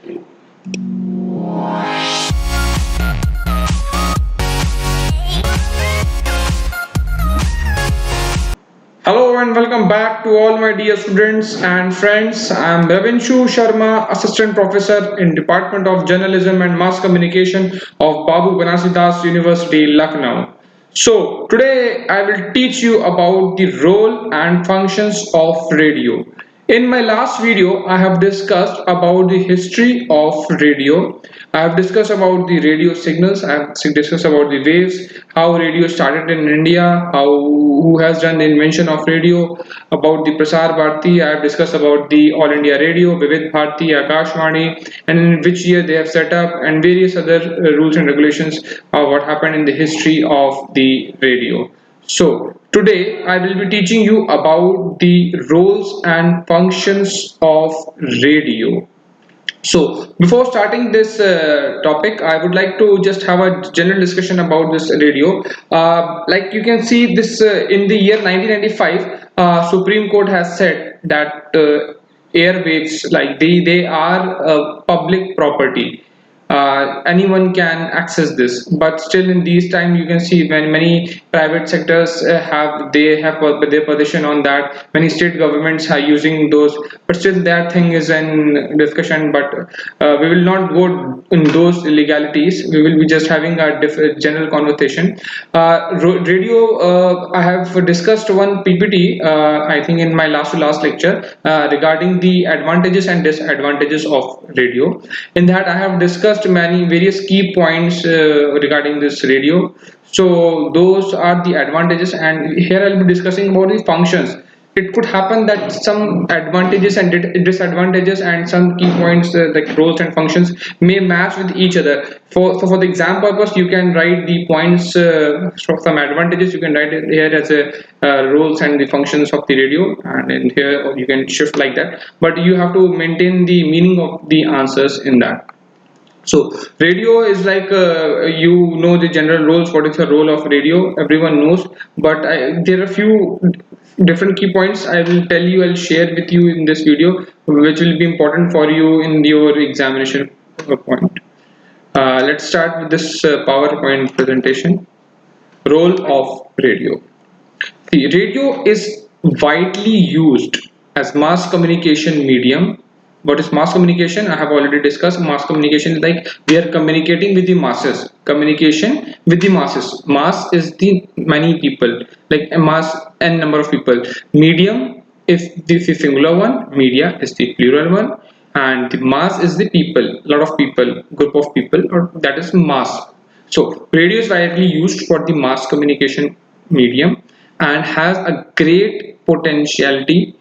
Hello and welcome back to all my dear students and friends. I am Rabinshu Sharma, Assistant Professor in Department of Journalism and Mass Communication of Babu Banasidas University, Lucknow. So today I will teach you about the role and functions of radio. In my last video, I have discussed about the history of radio. I have discussed about the radio signals. I have discussed about the waves, how radio started in India, how who has done the invention of radio, about the Prasar Bharati. I have discussed about the All India Radio, Vivid Bharati, Akashvani, and in which year they have set up, and various other rules and regulations of what happened in the history of the radio. So, today I will be teaching you about the roles and functions of radio. So, before starting this topic, I would like to just have a general discussion about this radio. Like you can see, this in the year 1995, Supreme Court has said that airwaves, like they are public property. Anyone can access this, but still in these times you can see many private sectors have their position on that. Many state governments are using those, but still that thing is in discussion. But we will not go in those legalities. We will be just having a general conversation. Radio, I have discussed one PPT, I think in my last lecture, regarding the advantages and disadvantages of radio. In that, I have discussed many various key points regarding this radio. So those are the advantages, and here I'll be discussing about the functions. It could happen that some advantages and disadvantages and some key points like roles and functions may match with each other. For the exam purpose, you can write the points from some advantages. You can write it here as a roles and the functions of the radio, and in here you can shift like that. But you have to maintain the meaning of the answers in that. So radio is like you know the general roles. What is the role of radio? Everyone knows, but there are a few different key points I will tell you. I'll share with you in this video, which will be important for you in your examination point. Let's start with this PowerPoint presentation. Role of radio. The radio is widely used as mass communication medium. What is mass communication? I have already discussed. Mass communication is like we are communicating with the masses. Communication with the masses. Mass is the many people, like a mass n number of people. Medium, if the singular one, media is the plural one, and the mass is the people, lot of people, group of people, or that is mass. So radio is widely used for the mass communication medium and has a great potentiality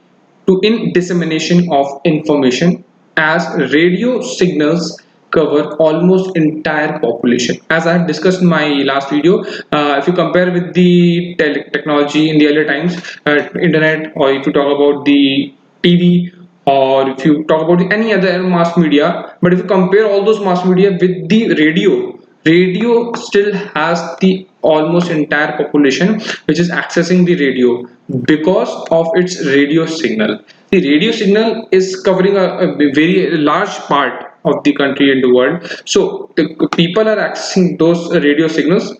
to in dissemination of information, as radio signals cover almost entire population. As I have discussed in my last video, if you compare with the technology in the earlier times, internet, or if you talk about the TV, or if you talk about any other mass media, but if you compare all those mass media with the radio, radio still has the almost entire population which is accessing the radio because of its radio signal. The radio signal is covering a very large part of the country and the world. So the people are accessing those radio signals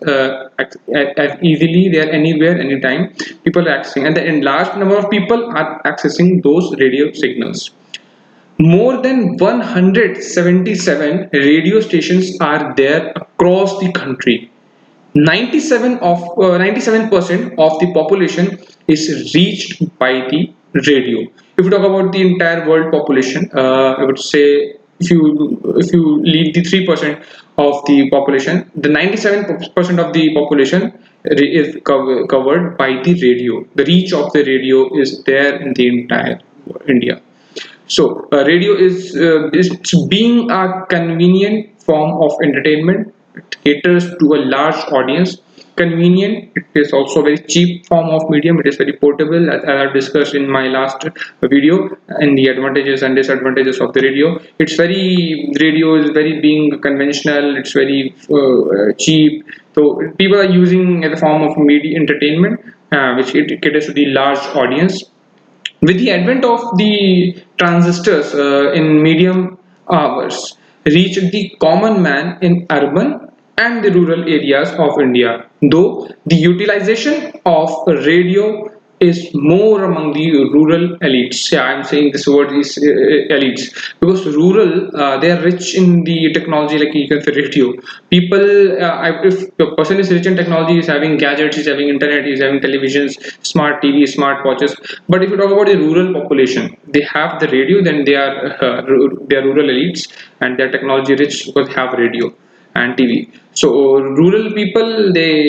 as easily. They are anywhere, anytime. People are accessing, and the large number of people are accessing those radio signals. More than 177 radio stations are there across the country. 97% of the population is reached by the radio. If you talk about the entire world population, I would say if you leave the 3% of the population, the 97% of the population is covered by the radio. The reach of the radio is there in the entire India. So, radio is being a convenient form of entertainment. It caters to a large audience. Convenient. It is also a very cheap form of medium. It is very portable, as I have discussed in my last video, and the advantages and disadvantages of the radio. Radio is very being conventional. It's very cheap. So people are using as a form of media entertainment, which it caters to the large audience. With the advent of the transistors in medium hours, reach the common man in urban and the rural areas of India, though the utilization of radio is more among the rural elites. Yeah, I'm saying this word is elites because rural they are rich in the technology, like you can say radio. People, if a person is rich in technology, is having gadgets, is having internet, is having televisions, smart TV, smart watches. But if you talk about the rural population, they have the radio, then they are rural elites and they're technology rich because they have radio and TV. So rural people they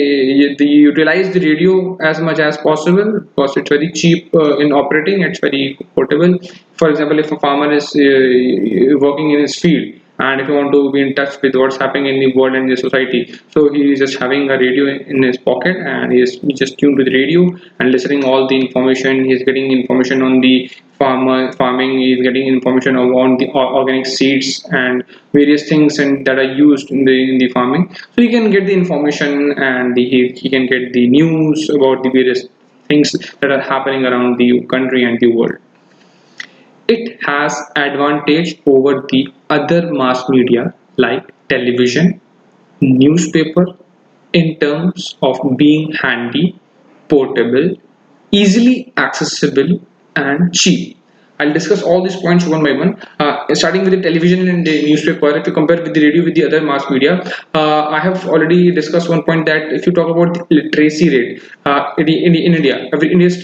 utilize the radio as much as possible because it's very cheap in operating. It's very portable. For example, if a farmer is working in his field and if you want to be in touch with what's happening in the world and the society, so he is just having a radio in his pocket and he is just tuned to the radio and listening all the information. He is getting information on the farming. He is getting information on the organic seeds and various things and that are used in the farming. So he can get the information and he can get the news about the various things that are happening around the country and the world. It has advantage over the other mass media like television, newspaper in terms of being handy, portable, easily accessible, and cheap. I'll discuss all these points one by one. Starting with the television and the newspaper, if you compare with the radio with the other mass media, I have already discussed one point that if you talk about the literacy rate in India, India is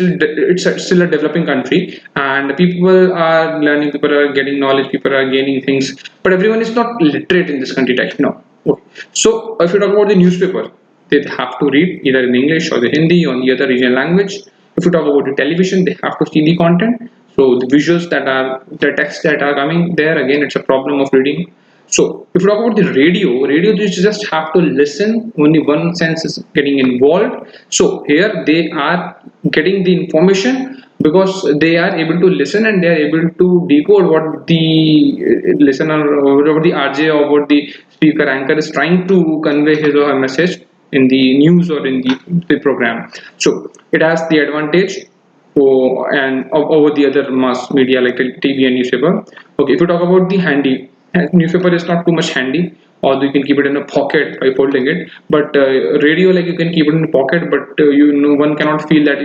still a developing country, and people are learning, people are getting knowledge, people are gaining things, but everyone is not literate in this country right now. Okay. So if you talk about the newspaper, they have to read either in English or the Hindi or the other regional language. If you talk about the television, they have to see the content. So the visuals that are the text that are coming there, again it's a problem of reading. So if you talk about the radio you just have to listen. Only one sense is getting involved. So here they are getting the information because they are able to listen and they are able to decode what the listener or what the RJ or what the speaker anchor is trying to convey his or her message in the news or in the program. So it has the advantage and over the other mass media like TV and newspaper. Okay, if you talk about the handy, newspaper is not too much handy, although you can keep it in a pocket by folding it. But radio, like you can keep it in a pocket, but you know one cannot feel that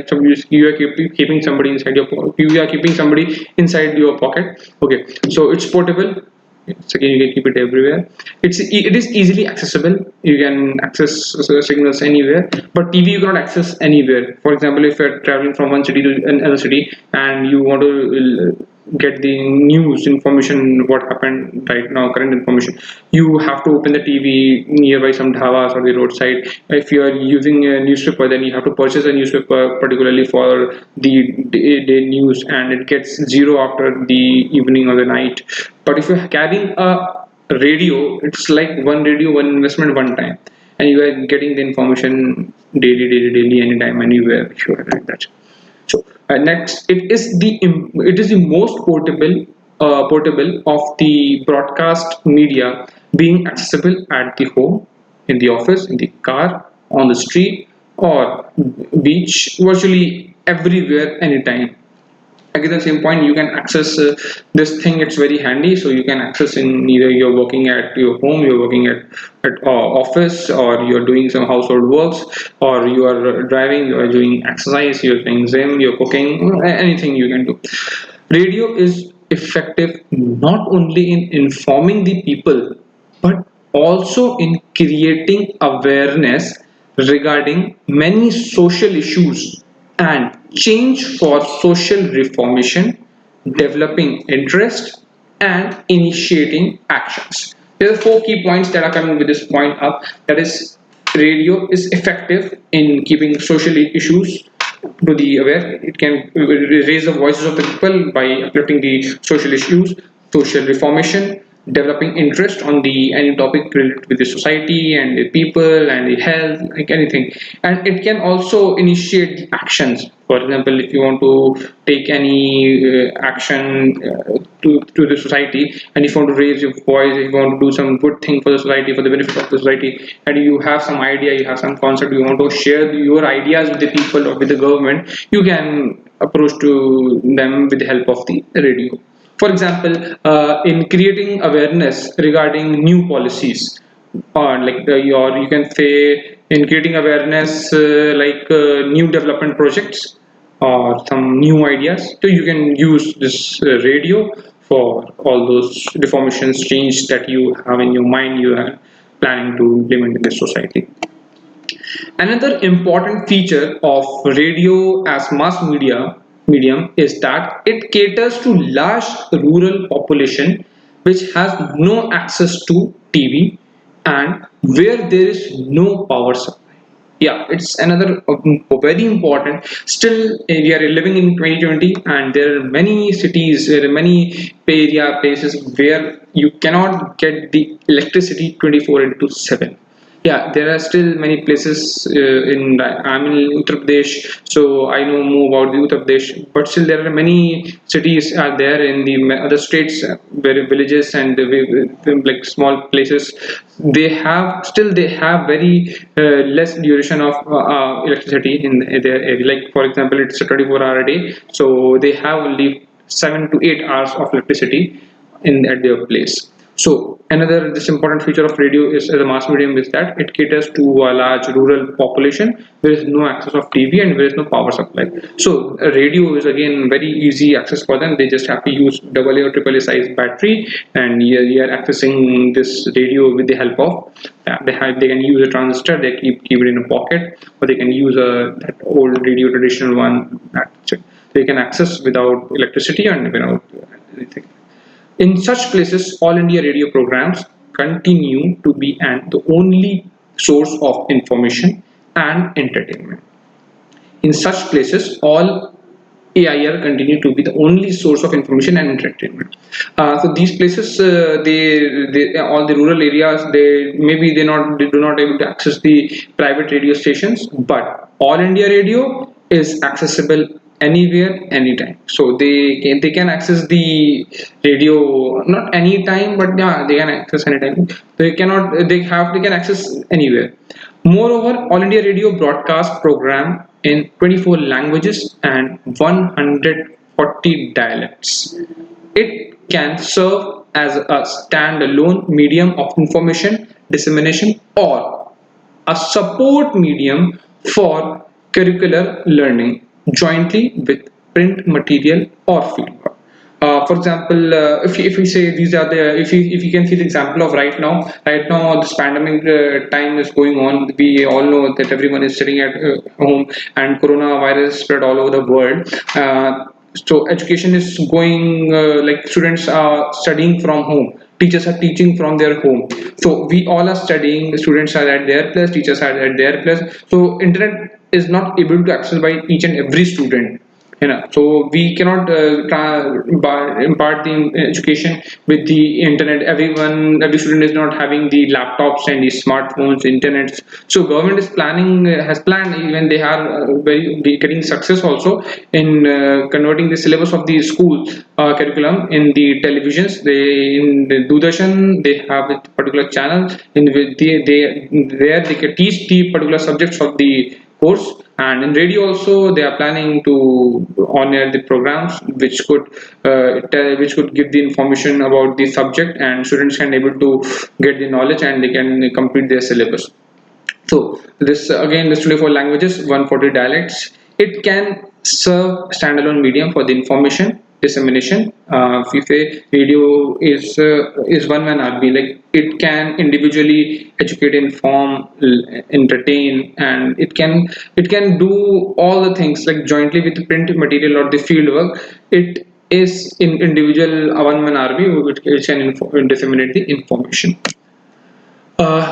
you are keeping somebody inside your you are keeping somebody inside your pocket. Okay, so it's portable. So again, you can keep it everywhere. It is easily accessible. You can access signals anywhere, but TV you cannot access anywhere. For example, if you're traveling from one city to another city and you want to get the news information what happened right now, current information, you have to open the TV nearby some dhavas or the roadside. If you are using a newspaper, then you have to purchase a newspaper particularly for the day news, and it gets zero after the evening or the night. But if you're carrying a radio, it's like one radio, one investment, one time, and you are getting the information daily, anytime, anywhere. If you are like that. So next, it is the most portable of the broadcast media, being accessible at the home, in the office, in the car, on the street, or beach, virtually everywhere, anytime. Again the same point, you can access this thing. It's very handy, so you can access in either you're working at your home, you're working at office, or you're doing some household works, or you are driving, you are doing exercise, you're doing gym, you're cooking, anything you can do. Radio is effective not only in informing the people but also in creating awareness regarding many social issues and change for social reformation, developing interest, and initiating actions. There are four key points that are coming with this point up. That is, radio is effective in keeping social issues to the aware. It can raise the voices of the people by uplifting the social issues, social reformation, developing interest on the any topic related with the society and the people and the health, like anything. And it can also initiate actions. For example, if you want to take any action to the society, and if you want to raise your voice, if you want to do some good thing for the society, for the benefit of the society, and you have some idea, you have some concept, you want to share your ideas with the people or with the government, you can approach to them with the help of the radio. For example, in creating awareness regarding new policies, or like or you can say in creating awareness new development projects or some new ideas. So you can use this radio for all those deformations change that you have in your mind you are planning to implement in the society. Another important feature of radio as mass media medium is that it caters to large rural population which has no access to TV and where there is no power supply. Yeah, it's another very important. Still, we are living in 2020, and there are many cities, there are many places where you cannot get the electricity 24 into 7. Yeah, there are still many places I'm in Uttar Pradesh, so I know more about the Uttar Pradesh. But still, there are many cities are there in the other states, where villages and like small places. They have very less duration of electricity in their area. Like for example, it's a 24-hour a day, so they have only 7 to 8 hours of electricity in at their place. So another this important feature of radio is as a mass medium is that it caters to a large rural population. There is no access of TV and there is no power supply. So a radio is again very easy access for them. They just have to use AA or AAA size battery, and you are accessing this radio with the help of they can use a transistor. They keep it in a pocket, or they can use a that old radio traditional one that they can access without electricity and without anything. In such places, All India radio programs continue to be the only source of information and entertainment. In such places, all AIR continue to be the only source of information and entertainment. So these places, all the rural areas, they do not able to access the private radio stations, but All India Radio is accessible anywhere, anytime. So they can access the radio not anytime, but yeah, they can access anytime. They can access anywhere. Moreover, All India Radio broadcast program in 24 languages and 140 dialects. It can serve as a standalone medium of information dissemination or a support medium for curricular learning jointly with print material or fieldwork. For example, if we say these are the if you can see the example of right now this pandemic time is going on. We all know that everyone is sitting at home and coronavirus spread all over the world. So education is going like students are studying from home, teachers are teaching from their home, so we all are studying, students are at their place, teachers are at their place, so internet is not able to access by each and every student, so we cannot impart the education with the internet. Every student is not having the laptops and the smartphones, internets. So government is planning has planned, even they are very getting success also in converting the syllabus of the school curriculum in the televisions. They in the Doordarshan they have a particular channel in which they can teach the particular subjects of the course, and in radio also they are planning to on air the programs which could give the information about the subject, and students can able to get the knowledge and they can complete their syllabus. So this again, this 24 languages, 140 dialects. It can serve standalone medium for the information dissemination. If you say radio is one man army, like it can individually educate, inform, entertain, and it can do all the things like jointly with the print material or the field work. It is in individual one man army which can disseminate the information.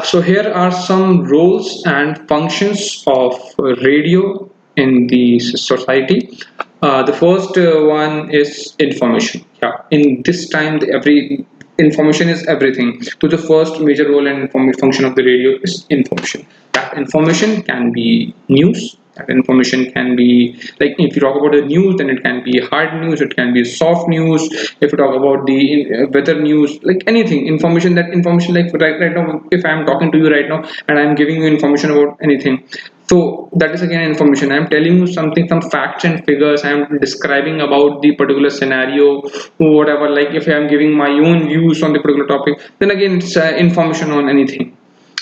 So here are some roles and functions of radio in the society. The first one is information. Yeah, in this time, every information is everything. So the first major role and function of the radio is information. That information can be news. That information can be like if you talk about the news, then it can be hard news, it can be soft news. If you talk about the weather news, like anything, information like right now, if I'm talking to you right now and I'm giving you information about anything, So that is again information. I'm telling you something, some facts and figures. I'm describing about the particular scenario, whatever. Like if I'm giving my own views on the particular topic, then again it's information on anything.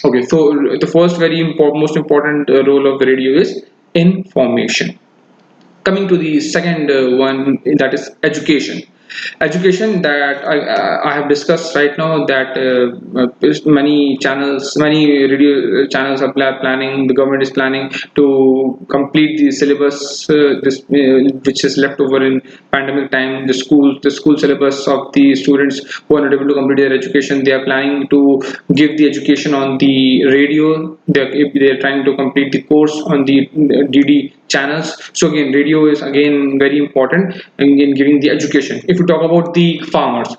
Okay, so the first very important, most important role of the radio is information. Coming to the second one, that is education that I have discussed right now, that many channels, many radio channels are planning, the government is planning to complete the syllabus, which is left over in pandemic time, the school syllabus of the students who are not able to complete their education. They are planning to give the education on the radio. They are trying to complete the course on the DD channels. So again, radio is again very important in giving the education. If you talk about the farmers,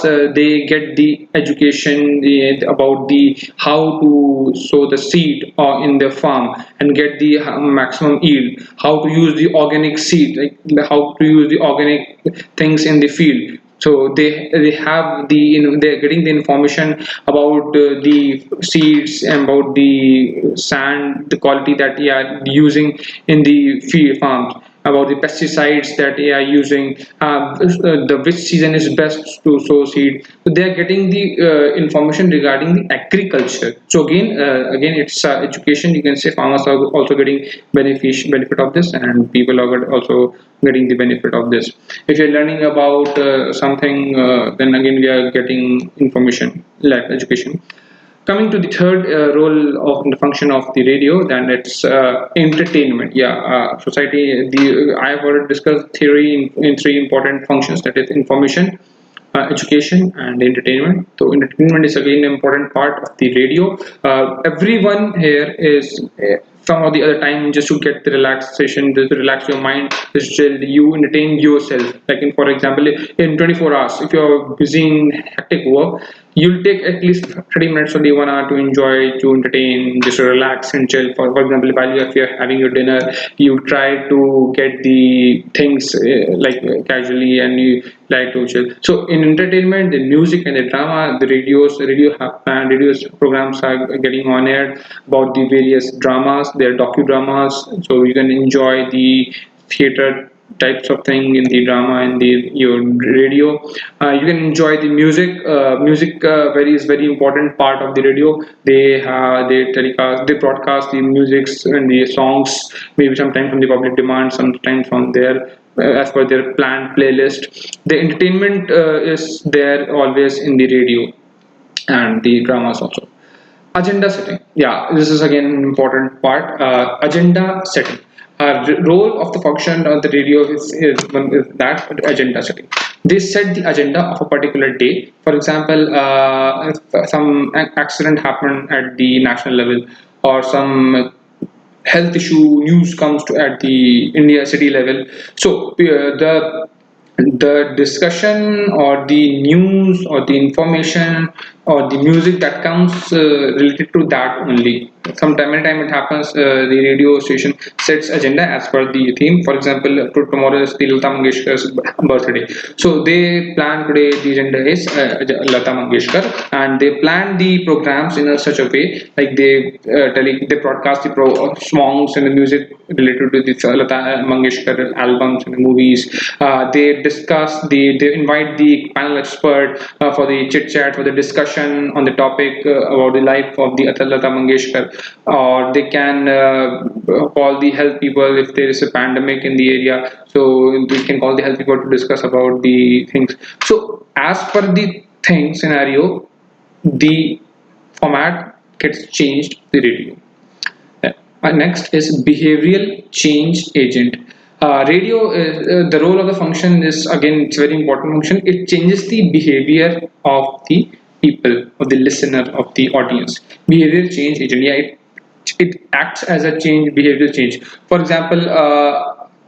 they get the education about the how to sow the seed in their farm and get the maximum yield, how to use the organic seed, like how to use the organic things in the field. So they have the, they're getting the information about the seeds and about the sand, the quality that they are using in the field farms, about the pesticides that they are using, the which season is best to sow seed. So they are getting the information regarding the agriculture. So again it's education. You can say farmers are also getting benefit of this, and people are also getting the benefit of this. If you're learning about something, then again we are getting information like education. Coming to the third role of the function of the radio, then it's entertainment. Yeah, society. The I have already discussed theory in three important functions, that is information, education, and entertainment. So entertainment is again an important part of the radio. Everyone here is some of the other time just to get the relaxation, just to relax your mind, just to you entertain yourself. Like in, for example, in 24 hours, if you're busy in hectic work, you'll take at least 30 minutes or the 1 hour to enjoy, to entertain, just to relax and chill. For example, while you're having your dinner, you try to get the things casually, and you like to chill. So in entertainment, the music and the drama, the radios programs are getting on air about the various dramas, their docudramas. So you can enjoy the theater types of thing in the drama and the your radio. You can enjoy the music. Music very is very important part of the radio. They broadcast the musics and the songs, maybe sometimes from the public demand, sometimes from their as per their planned playlist. The entertainment is there always in the radio, and the dramas also. Agenda setting. Yeah, this is again an important part. Agenda setting. Role of the function of the radio is that agenda setting. They set the agenda of a particular day. For example, if some accident happened at the national level, or some health issue news comes to at the India city level. So the discussion or the news or the information or the music that comes related to that only. Many time it happens, the radio station sets agenda as per the theme. For example, tomorrow is the Lata Mangeshkar's birthday, so they plan today the agenda is Lata Mangeshkar, and they plan the programs in a such a way, like they broadcast the songs and the music related to the Lata Mangeshkar albums and the movies. They invite the panel expert for the chit chat, for the discussion on the topic about the life of the Lata Mangeshkar, or they can call the health people if there is a pandemic in the area. So we can call the health people to discuss about the things. So as per the thing scenario, the format gets changed the radio. Next is behavioral change agent. Radio is, the role of the function is again it's very important function. It changes the behavior of the people, of the listener, of the audience. Behavioral change agent. Yeah, it acts as a change, behavioral change. For example,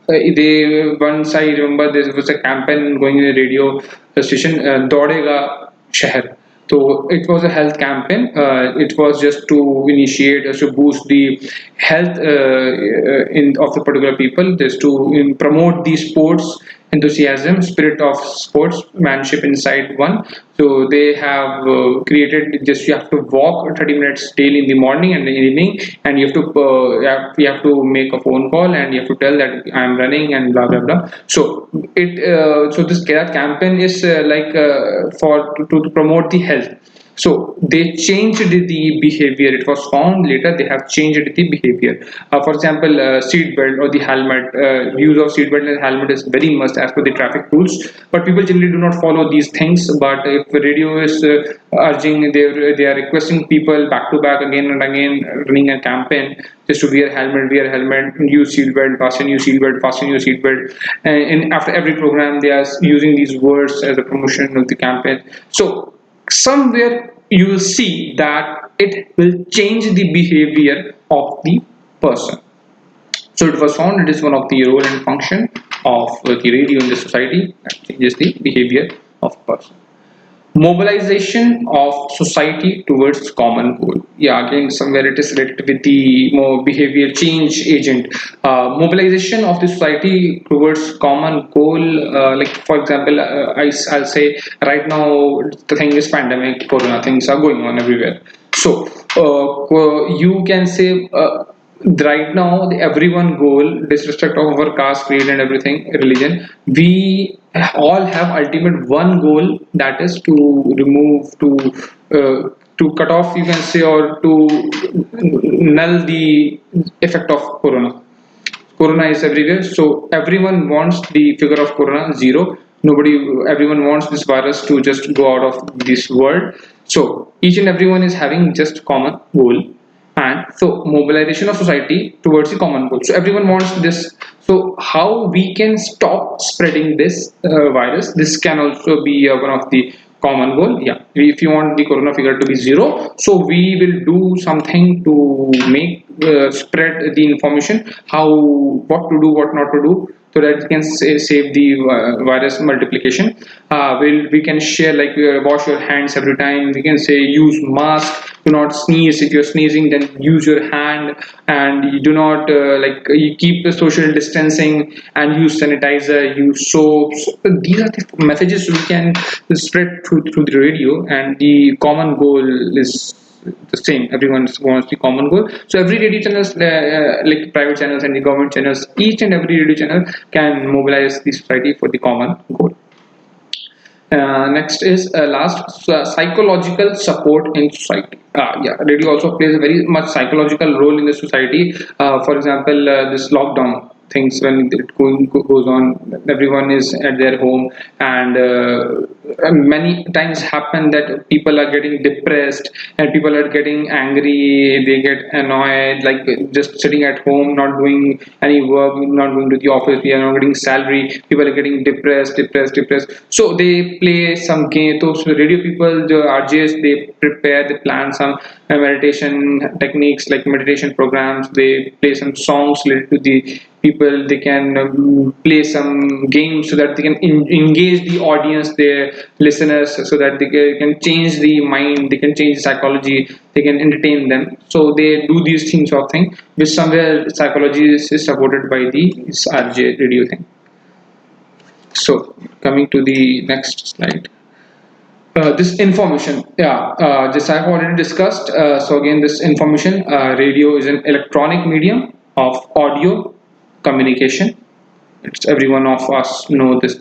they once I remember there was a campaign going in a radio station, Daudega Shahar. So it was a health campaign. It was just to initiate, to boost the health in of the particular people, just to promote these sports enthusiasm, spirit of sportsmanship inside one. So they have created, just you have to walk 30 minutes daily in the morning and the evening, and you have to make a phone call, and you have to tell that I'm running and blah blah blah. So this that campaign is to promote the health. So they changed the behavior. It was found later they have changed the behavior. For example, seat belt or the helmet. Use of seat belt and helmet is very must as per the traffic rules. But people generally do not follow these things. But if the radio is urging, they are requesting people back to back again and again, running a campaign just to wear helmet, use seat belt, fasten your seat belt, fasten your seat belt. And after every program, they are using these words as a promotion of the campaign. So somewhere you will see that it will change the behavior of the person. So it was found it is one of the role and function of the radio in the society that changes the behavior of person. Mobilization of society towards common goal. Yeah, again somewhere it is related with the more behavior change agent. Mobilization of the society towards common goal, like for example, I'll say right now the thing is pandemic, corona, things are going on everywhere. So you can say right now the everyone goal, disrespect of our caste, creed and everything, religion, we all have ultimate one goal, that is to remove, to cut off, you can say, or to null the effect of corona. Corona is everywhere, so everyone wants the figure of corona zero. Nobody, everyone wants this virus to just go out of this world. So each and everyone is having just common goal, and so mobilization of society towards the common goal, so everyone wants this. So how we can stop spreading this virus, this can also be one of the common goal. Yeah, if you want the corona figure to be zero, so we will do something to make spread the information, how, what to do, what not to do, so that we can save the virus multiplication. We can share like wash your hands every time. We can say use mask, do not sneeze. If you're sneezing, then use your hand, and you do not you keep the social distancing, and use sanitizer, use soaps. So these are the messages we can spread through the radio, and the common goal is the same. Everyone wants the common goal. So every radio channels, like private channels and the government channels, each and every radio channel can mobilize the society for the common goal. Next is last, psychological support in society. Yeah, radio also plays a very much psychological role in the society. For example, this lockdown things, when goes on, everyone is at their home, and many times happen that people are getting depressed, and people are getting angry, they get annoyed, like just sitting at home, not doing any work, not going to the office, we are not getting salary, people are getting depressed. So they play some game. So radio people, the RJs, they prepare, they plan some meditation techniques, like meditation programs. They play some songs related to the people. They can play some games so that they can engage the audience, their listeners, so that they can change the mind, they can change the psychology, they can entertain them. So they do these things of thing, which somewhere psychology is supported by the RJ radio thing. So coming to the next slide. This information, yeah, this I've already discussed. So again, this information, radio is an electronic medium of audio communication. It's every one of us knows this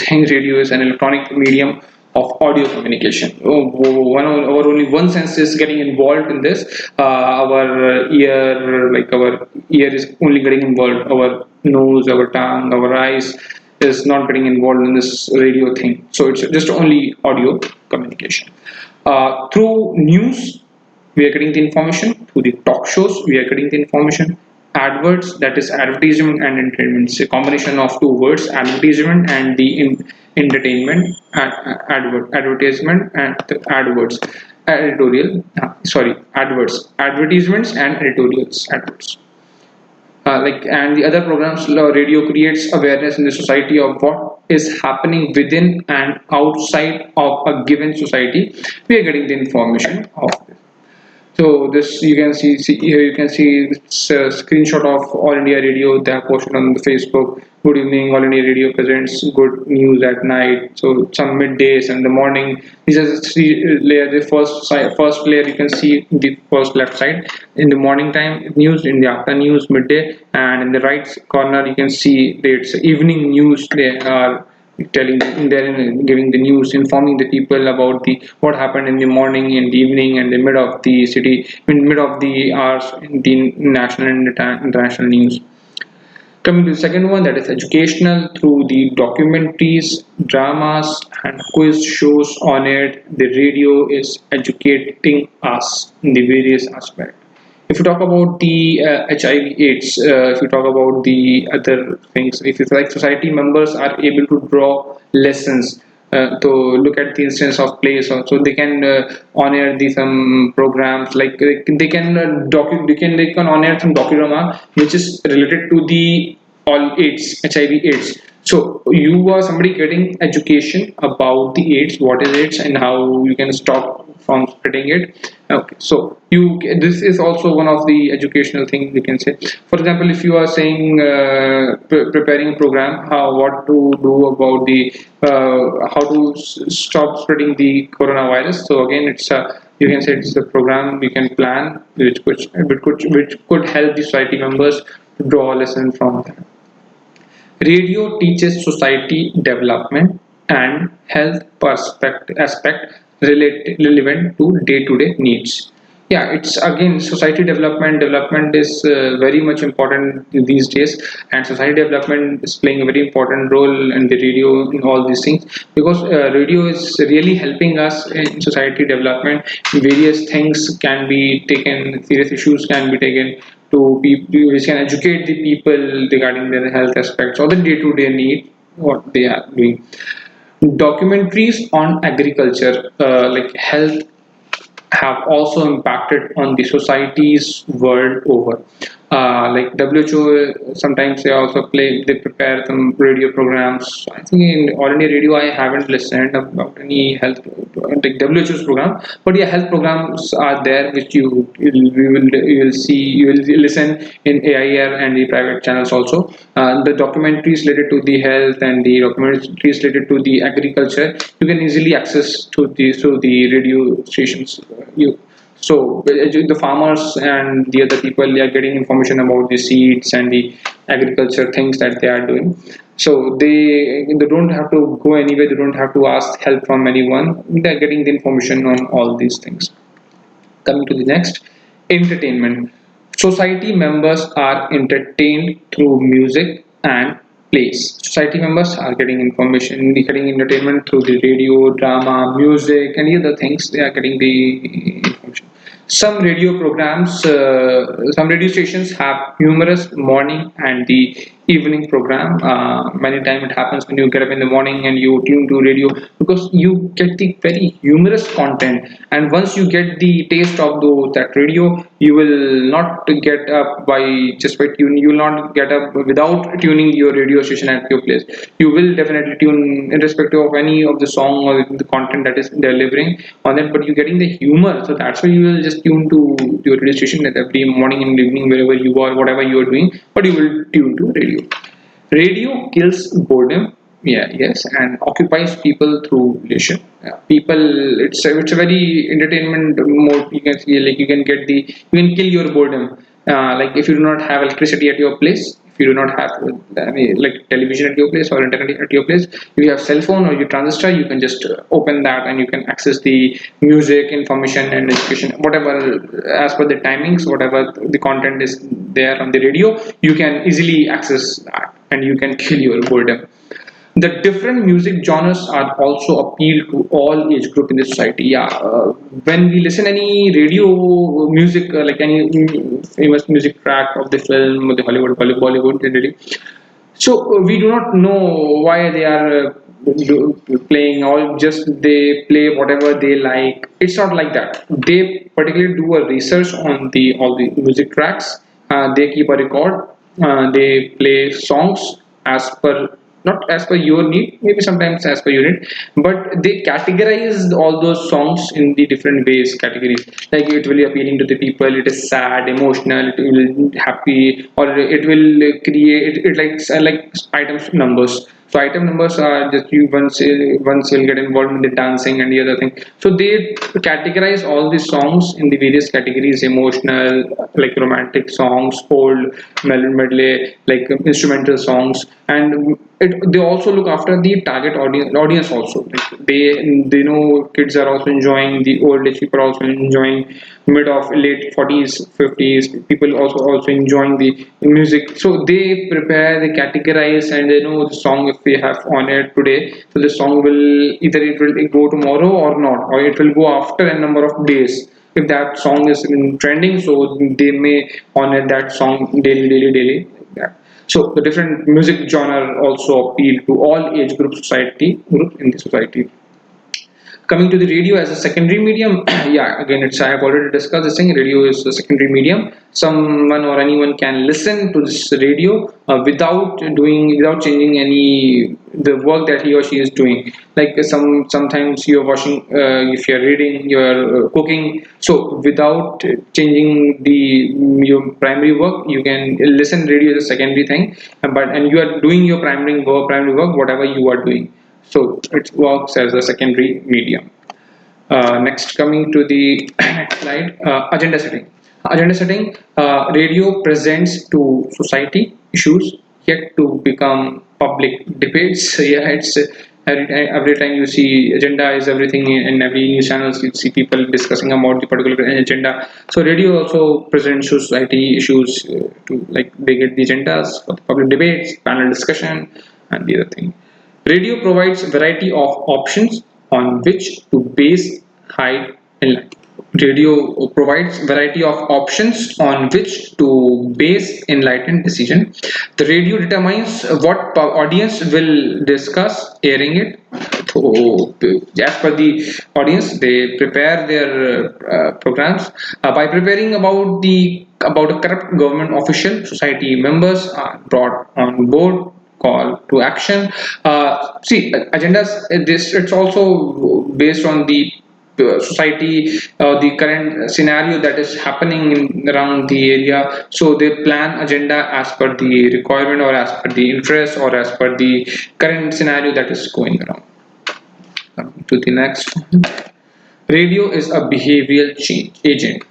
thing. Radio is an electronic medium of audio communication. Our only one sense is getting involved in this. Our ear is only getting involved. Our nose, our tongue, our eyes is not getting involved in this radio thing. So it's just only audio communication. Through news, we are getting the information. Through the talk shows, we are getting the information. Adverts, that is advertisement and entertainment. It's a combination of two words, advertisement and the entertainment. Advertisement and the adverts. Adverts, advertisements and editorials. Adverts. And the other programs, radio creates awareness in the society of what is happening within and outside of a given society. We are getting the information of this. So this you can see here, you can see this screenshot of All India Radio. They have posted on the Facebook. Good evening, All India Radio presents good news at night. So some middays and the morning. These are the three layer. The first layer you can see in the first left side in the morning time news, in the afternoon news midday, and in the right corner you can see it's evening news. They are telling there giving the news, informing the people about the what happened in the morning, in the evening, and the mid of the city, in mid of the hours in the national and international news. Coming to the second one, that is educational through the documentaries, dramas, and quiz shows on it. The radio is educating us in the various aspects. If you talk about the HIV/AIDS, if you talk about the other things, if it's like society members are able to draw lessons to look at the instance of place, also they can on air the some programs like they can they can on air some docudrama which is related to the all AIDS, HIV/AIDS. So you are somebody getting education about the AIDS, what is AIDS, and how you can stop from spreading it. Okay, so you this is also one of the educational thing we can say. For example, if you are saying preparing a program, how what to do about the how to stop spreading the coronavirus. So again, it's a you can say it's a program we can plan which could help the society members to draw a lesson from that. Radio teaches society development and health perspective aspect relevant to day-to-day needs. Yeah, it's again society development. Development is very much important these days, and society development is playing a very important role in the radio in all these things because radio is really helping us in society development. Various things can be taken, serious issues can be taken to people which can educate the people regarding their health aspects or the day-to-day need what they are doing. Documentaries on agriculture like health have also impacted on the societies world over. Like WHO, sometimes they prepare some radio programs. I think in All India Radio, I haven't listened about any health like WHO's program, but yeah, health programs are there which you will see you will listen in AIR and the private channels also. The documentaries related to the health and the documentaries related to the agriculture you can easily access to the through the radio stations. You so the farmers and the other people they are getting information about the seeds and the agriculture things that they are doing. So they don't have to go anywhere. They don't have to ask help from anyone. They are getting the information on all these things. Coming to the next, entertainment. Society members are entertained through music and plays. Society members are getting information, getting entertainment through the radio, drama, music, and other things. They are getting the information. Some radio stations have humorous morning and the evening program. Many times it happens when you get up in the morning and you tune to radio because you get the very humorous content. And once you get the taste of that radio, you will not get up by just by tuning. You will not get up without tuning your radio station at your place. You will definitely tune irrespective of any of the song or the content that is delivering on it. But you're getting the humor, so that's why you will just tune to your radio station at every morning and evening wherever you are, whatever you are doing. But you will tune to radio. Radio kills boredom. Yeah, yes, and occupies people through relation. People, it's a very entertainment mode. You can see like you can kill your boredom. Like if you do not have electricity at your place, if you do not have like television at your place or internet at your place, if you have cell phone or your transistor, you can just open that and you can access the music, information, and education, whatever as per the timings, whatever the content is there on the radio, you can easily access that and you can kill your boredom. The different music genres are also appeal to all age group in the society. Yeah, when we listen any radio music, like any famous music track of the film, or the Hollywood, Bollywood, really. So we do not know why they are playing or just they play whatever they like. It's not like that. They particularly do a research on the all the music tracks. They keep a record. They play songs as per not as per your need, maybe sometimes as per your need, but they categorize all those songs in the different ways, categories. Like it will be appealing to the people, it is sad, emotional, it will happy, or it will create it like items numbers. So item numbers are just you once you'll get involved in the dancing and the other thing. So they categorize all these songs in the various categories: emotional, like romantic songs, old medley, like instrumental songs, and they also look after the target audience also. Like they know kids are also enjoying, the old age people are also enjoying, mid of late 40s 50s people also enjoying the music. So they prepare, they categorize, and they know the song if we have on air today, so the song will either it will go tomorrow or not, or it will go after a number of days if that song is in trending. So they may honor that song daily like that. So the different music genre also appeal to all age group society group in the society. Coming to the radio as a secondary medium, yeah, again it's I have already discussed this thing. Radio is a secondary medium. Someone or anyone can listen to this radio without changing any the work that he or she is doing. Like sometimes you're washing, if you're reading, you're cooking, so without changing the your primary work, you can listen radio as a secondary thing. And you are doing your primary work whatever you are doing, so it works as a secondary medium. Next, coming to the next slide, agenda setting. Agenda setting, radio presents to society issues yet to become public debates. So yeah, it's every time you see agenda is everything in every news channels, you see people discussing about the particular agenda. So radio also presents to society issues to like they get the agendas for the public debates, panel discussion, and the other thing. Radio provides variety of options on which to base high enlightenment. Radio provides variety of options on which to base enlightened decision. The radio determines what audience will discuss airing it. So, as per the audience, they prepare their programs by preparing about a corrupt government official. Society members are brought on board, call to action. See, agendas. This it's also based on the society, the current scenario that is happening around the area. So they plan agenda as per the requirement, or as per the interest, or as per the current scenario that is going around. To the next one. Radio is a behavioral change agent.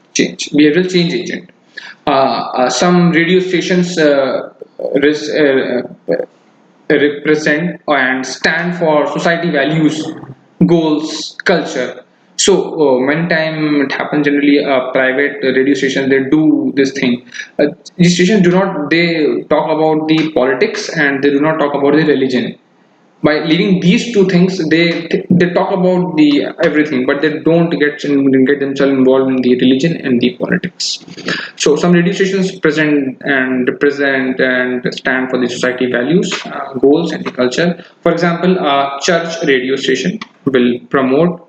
Some radio stations represent and stand for society values, goals, culture. So many time it happens generally private radio station they do this thing. These stations do not, they talk about the politics and they do not talk about the religion. By leaving these two things, they talk about the everything, but they don't get themselves involved in the religion and the politics. So some radio stations present and stand for the society values, goals, and the culture. For example, a church radio station will promote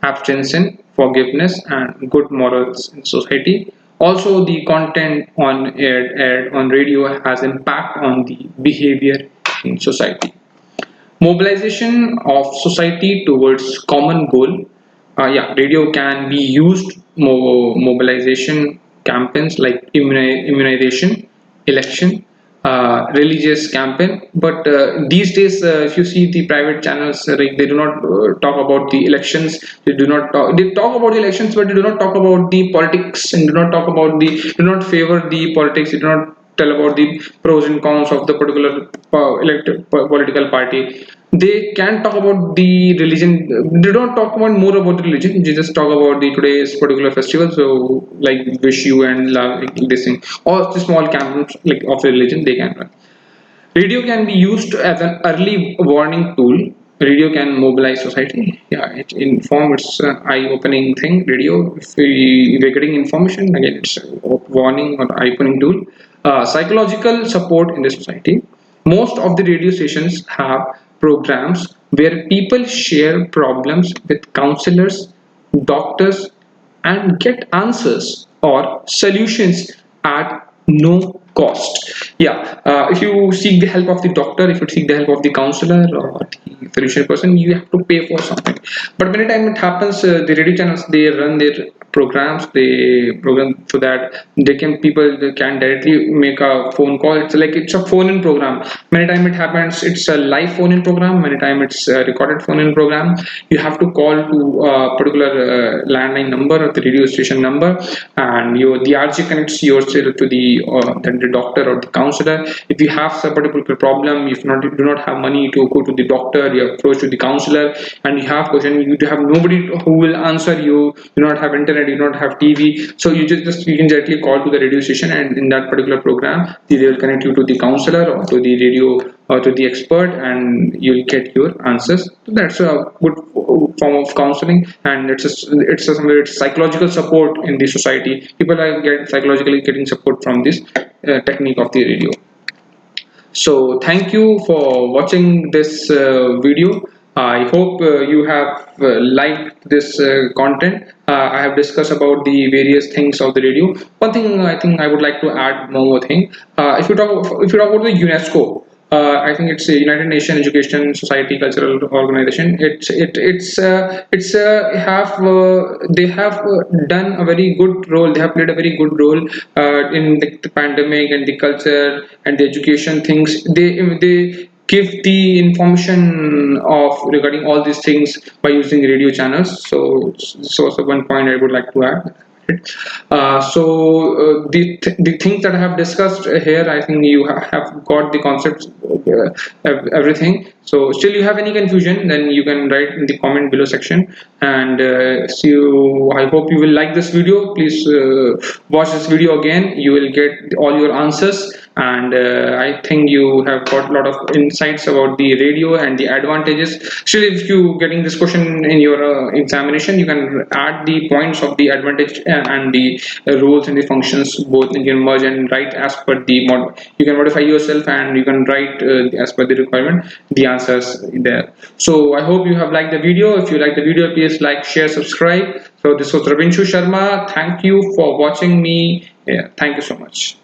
abstinence, forgiveness, and good morals in society. Also, the content aired on radio has impact on the behavior in society. Mobilization of society towards common goal. Yeah, radio can be used mobilization campaigns like immunization, election, religious campaign. But these days, if you see the private channels, like they do not talk about the elections. They do not talk. They talk about the elections, but they do not talk about the politics, and do not talk about the do not favor the politics. They do not tell about the pros and cons of the particular elected political party. They can talk about the religion. They don't talk about more about the religion. They just talk about the today's particular festival. So like wish you and love, like this thing, or the small campaigns like of religion they can run. Radio can be used as an early warning tool. Radio can mobilize society. Yeah, it inform. It's an eye-opening thing. Radio, if we're getting information, again, it's a warning or eye-opening tool. Psychological support in the society. Most of the radio stations have programs where people share problems with counselors, doctors, and get answers or solutions at no cost. Yeah, if you seek the help of the doctor, if you seek the help of the counselor or the solution person, you have to pay for something. But many time it happens, the radio channels, they run their programs, they program so that they can people they can directly make a phone call. It's like it's a phone in program. Many time it happens, it's a live phone in program. Many time it's a recorded phone in program. You have to call to a particular landline number or the radio station number, and the RG connects yourself to the doctor or the counselor. If you have some particular problem, if not you do not have money to go to the doctor, you approach to the counselor, and you have question, you have nobody who will answer you. You do not have internet, you do not have TV, so you can directly call to the radio station, and in that particular program, they will connect you to the counselor or to the radio or to the expert, and you'll get your answers. So that's a good form of counseling, and it's psychological support in the society. People are psychologically getting support from this technique of the radio. So thank you for watching this video. I hope you have liked this content. I have discussed about the various things of the radio. One thing I think I would like to add one more thing. If you talk about the UNESCO, I think it's a United Nations Education Society Cultural Organization. They have done a very good role. They have played a very good role in the pandemic and the culture and the education things. They give the information of regarding all these things by using radio channels. So one point I would like to add. The things that I have discussed here, I think you have got the concepts, everything. So still you have any confusion, then you can write in the comment below section. And I hope you will like this video. Please watch this video again. You will get all your answers, and I think you have got a lot of insights about the radio and the advantages. Still, if you getting this question in your examination, you can add the points of the advantage and the roles and the functions both. You can merge and write as per the mod. You can modify yourself, and you can write as per the requirement the answers there. So I hope you have liked the video. If you like the video, please like, share, subscribe. So this was Rabinshu Sharma. Thank you for watching me. Yeah, thank you so much.